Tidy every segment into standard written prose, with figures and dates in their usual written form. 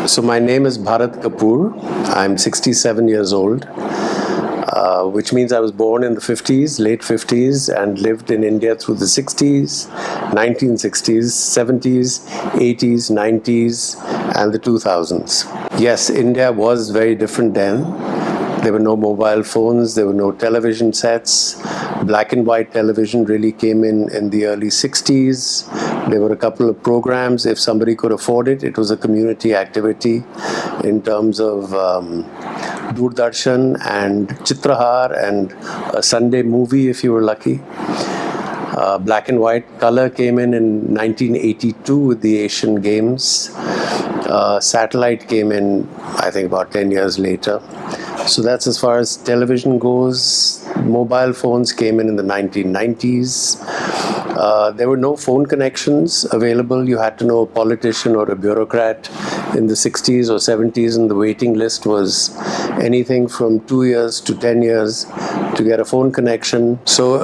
So my name is Bharat Kapoor. I'm 67 years old, which means I was born in the 50s, late 50s, and lived in India through the 60s, 1960s, 70s, 80s, 90s, and the 2000s. Yes, India was very different then. There were no mobile phones, there were no television sets. Black and white television really came in the early 60s. There were a couple of programs. If somebody could afford it, it was a community activity in terms of Doordarshan and Chitrahar and a Sunday movie if you were lucky. Black and white color came in 1982 with the Asian Games. Satellite came in, I think, about 10 years later. So that's as far as television goes. Mobile phones came in the 1990s. There were no phone connections available. You had to know a politician or a bureaucrat in the 60s or 70s, and the waiting list was anything from 2 years to 10 years to get a phone connection. So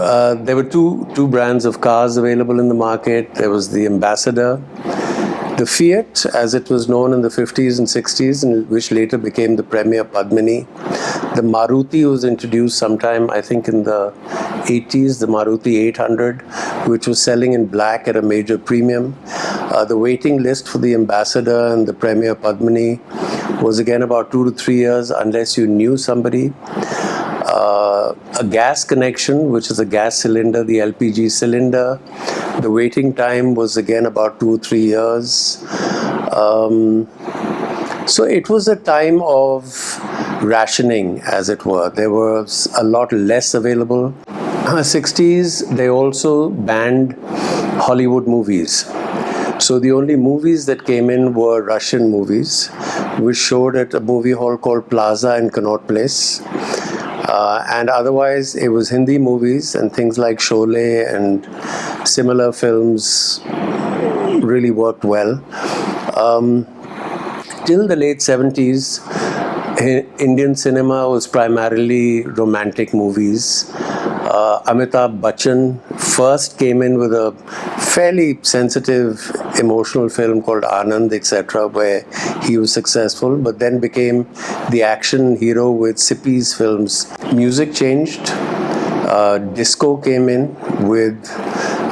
there were two brands of cars available in the market. There was the Ambassador, the Fiat, as it was known in the 50s and 60s, and which later became the Premier Padmini. The Maruti was introduced sometime, I think, in the 80s, the Maruti 800, which was selling in black at a major premium. The waiting list for the Ambassador and the Premier Padmini was again about 2 to 3 years unless you knew somebody. A gas connection, which is a gas cylinder, the LPG cylinder, the waiting time was again about 2 or 3 years. So it was a time of rationing, as it were. There was a lot less available. 60s, they also banned Hollywood movies. So the only movies that came in were Russian movies, which showed at a movie hall called Plaza in Connaught Place. And otherwise, it was Hindi movies, and things like Sholay and similar films really worked well. Till the late 70s, Indian cinema was primarily romantic movies. Amitabh Bachchan first came in with a fairly sensitive, emotional film called Anand, etc., where he was successful, but then became the action hero with Sippy's films. Music changed. Disco came in with,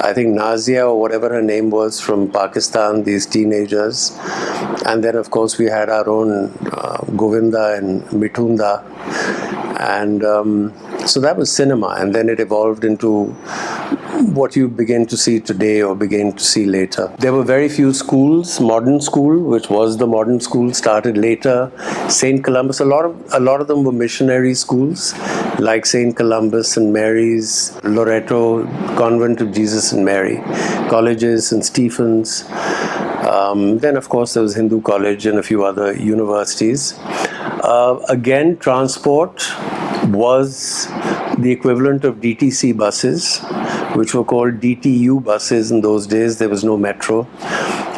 I think, Nazia or whatever her name was from Pakistan, these teenagers. And then, of course, we had our own Govinda and Mithunda. And so that was cinema, and then it evolved into what you begin to see today or begin to see later. There were very few schools. Modern school, which was the modern school, started later. St. Columbus, a lot of them were missionary schools, like St. Columbus and Mary's, Loreto, Convent of Jesus and Mary, colleges, and Stephens. Then, of course, there was Hindu College and a few other universities. Again, transport was the equivalent of DTC buses, which were called DTU buses in those days. There was no metro.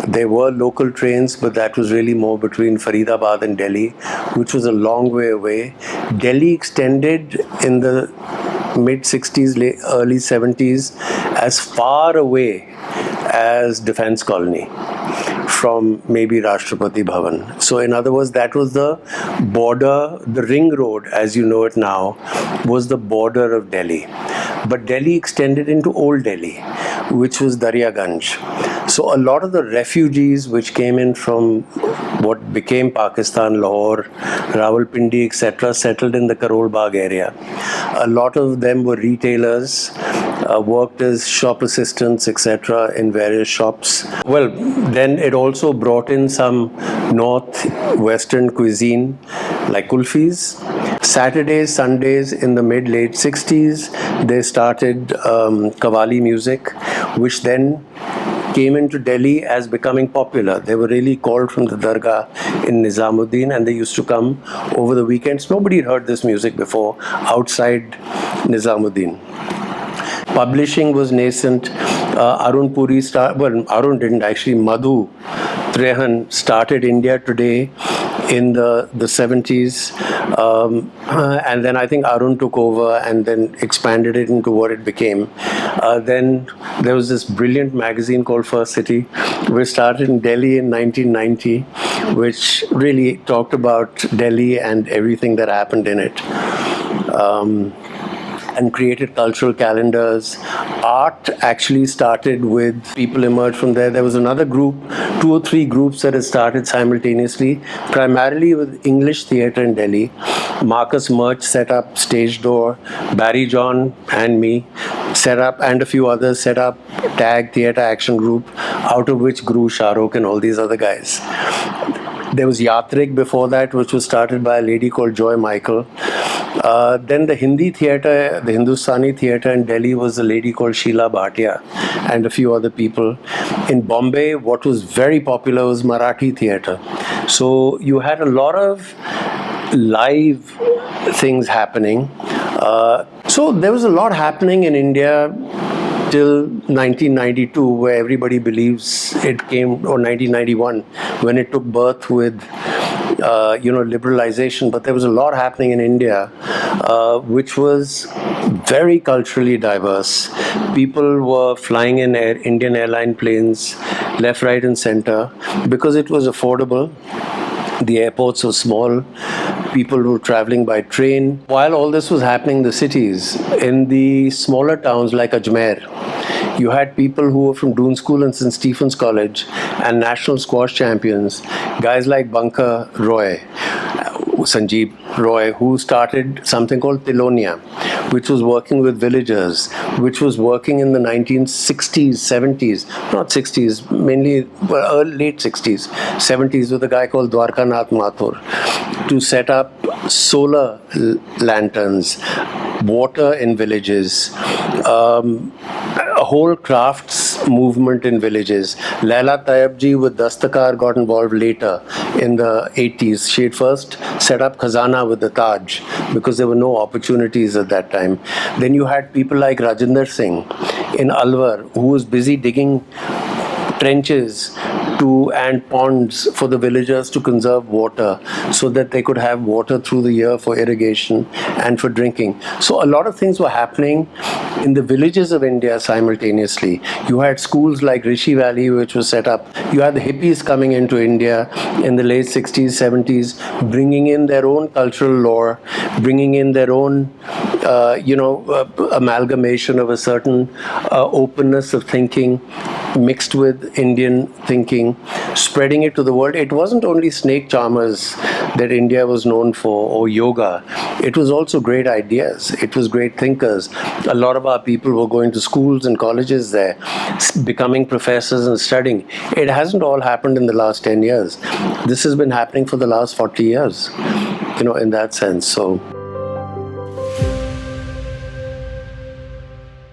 There were local trains, but that was really more between Faridabad and Delhi, which was a long way away. Delhi extended in the mid-60s, early 70s, as far away as Defense Colony from maybe Rashtrapati Bhavan. So in other words, that was the border, the ring road, as you know it now, was the border of Delhi. But Delhi extended into Old Delhi, which was Daryaganj. So a lot of the refugees which came in from what became Pakistan, Lahore, Rawalpindi, etc., settled in the Karol Bagh area. A lot of them were retailers, worked as shop assistants, etc., in various shops. Well, then it also brought in some north-western cuisine, like kulfis. Saturdays, Sundays in the mid-late 60s, they started Qawwali music, which then came into Delhi as becoming popular. They were really called from the Dargah in Nizamuddin, and they used to come over the weekends. Nobody had heard this music before outside Nizamuddin. Publishing was nascent. Arun Puri Arun didn't actually. Madhu Trehan started India Today in the 70s. And then I think Arun took over and then expanded it into what it became. Then there was this brilliant magazine called First City, which started in Delhi in 1990, which really talked about Delhi and everything that happened in it. And created cultural calendars. Art actually started with people emerged from there. There was another group, 2 or 3 groups that had started simultaneously, primarily with English theatre in Delhi. Marcus Murch set up Stage Door, Barry John and me set up, and a few others set up Tag Theatre Action Group, out of which grew Shahrukh and all these other guys. There was Yatrik before that, which was started by a lady called Joy Michael. Then the Hindi theatre, the Hindustani theatre in Delhi was a lady called Sheila Bhatia and a few other people. In Bombay, what was very popular was Marathi theatre. So you had a lot of live things happening. So there was a lot happening in India till 1992, where everybody believes it came, or 1991, when it took birth with liberalization. But there was a lot happening in India, which was very culturally diverse. People were flying in Indian airline planes, left, right, and center, because it was affordable. The airports were small. People were traveling by train. While all this was happening in the cities, in the smaller towns like Ajmer, you had people who were from Doon School and St. Stephen's College and national squash champions, guys like Banka Roy, Sanjeev Roy, who started something called Tilonia, which was working with villagers, which was working in the 1960s, 70s, not 60s, mainly late 60s, 70s, with a guy called Dwarkanath Mathur, to set up solar lanterns, water in villages, a whole crafts movement in villages. Laila Tayyab with Dastakar got involved later in the 80s. She had first set up Khazana with the Taj because there were no opportunities at that time. Then you had people like Rajinder Singh in Alwar, who was busy digging trenches and ponds for the villagers to conserve water so that they could have water through the year for irrigation and for drinking. So a lot of things were happening in the villages of India simultaneously. You had schools like Rishi Valley, which was set up. You had the hippies coming into India in the late 60s, 70s, bringing in their own cultural lore, bringing in their own amalgamation of a certain openness of thinking mixed with Indian thinking, spreading it to the world. It wasn't only snake charmers that India was known for, or yoga. It was also great ideas. It was great thinkers. A lot of our people were going to schools and colleges there, becoming professors and studying. It hasn't all happened in the last 10 years. This has been happening for the last 40 years, in that sense. So